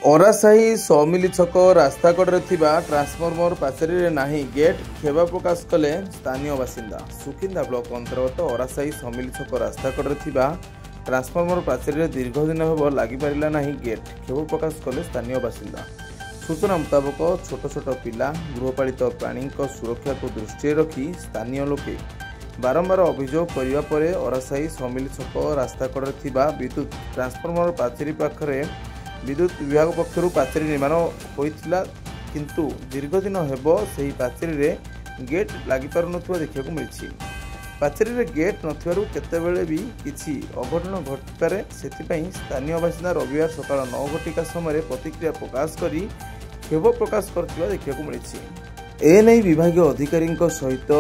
ओरासाही सौमिली छक रास्ता कड़े ट्रांसफॉर्मर पाचेरी नहीं गेट खेबा प्रकाश कले स्थानीय बासिंदा। सुकिंदा ब्लॉक अंतर्गत ओरासाही सौमिली छक रास्ता कड़े ट्रांसफॉर्मर पाचेरी दीर्घ दिन हम लगी पारा नहीं गेट खेब प्रकाश कले स्थानीय बासिंदा। सूचना मुताबक छोट छोट पिला गृहपालित प्राणी सुरक्षा को दृष्टि रखी स्थानीय लोके बारंबार अभियोग करने पर ओरासाही सौमिली छक रास्ता कड़े विद्युत ट्रांसफॉर्मर पाचेरी पाखरे विद्युत विभाग पक्षर पाचेरी निर्माण होता किंतु दीर्घ दिन हेबो सही पाचेरी रे गेट लगी पार देखा मिली। पाचेरी रे गेट नथिबारु केतेबेले भी किछि अघटन घटिपारे सेथिपई स्थानीय बासिंदा रविवार सकाळ 9 घटिका समय प्रतिक्रिया प्रकाश करी खेब प्रकाश करथिबा देखा मिली। एने विभाग अधिकारी सहित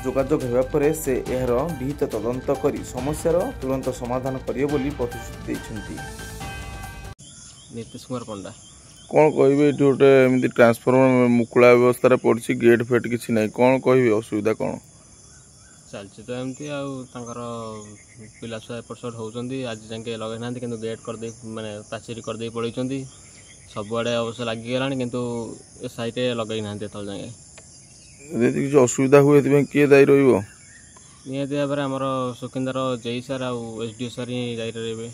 जोगाजोग हेबा परे से एहर विहित तदंत करी समस्यार तुरंत समाधान करिवे बोली प्रतिश्रुति दैछन्ति। नीतीश कुमार पंडा कौन कहे गोटे एमती ट्रांसफॉर्मर मुकुला व्यवस्था पड़ी गेट फेट किसी ना कौन कहे असुविधा कौन चलती तो एमती आर पिला छुआ एपट सेपट होती आज जाके लगे ना कि गेट करदे माने पाचेरी करदे पड़े सबुआड़े अवश्य लगिगला किंतु ए साइड लगे ना जाए किसी असुविधा हुए किए दायी निहती भाव में आमर सुकिंदार जेई सार एसडीओ सार ही दायी रही।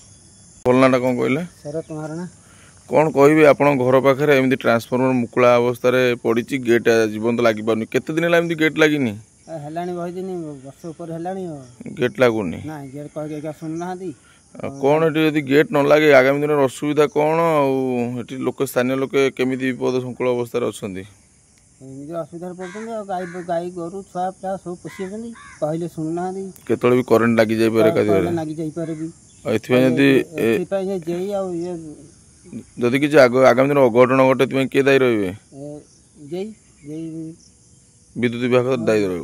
बोलना कौन कहले शरत महाराणा कौन कहे आप घर पाखे एमती ट्रांसफॉर्मर मुकुला अवस्था पड़ी गेट जीवंत लगी पार केते दिन है गेट लगी वर्ष ऊपर गेट लगुनि शुणुना कौन ये गेट न लगे आगामी दिन असुविधा कौन आठ लोक स्थानीय लोक केमी विपद संकुल अवस्था अच्छा असुविधा पड़ते गाई गोरु छुआ पिला सब पोषी कहले शुणुना केतले भी करेन्ट लगी जाए लगी जापे जदि किसी आगामी दिन अघटन घटे किए दायी रही जय विद्युत विभाग दायी रही।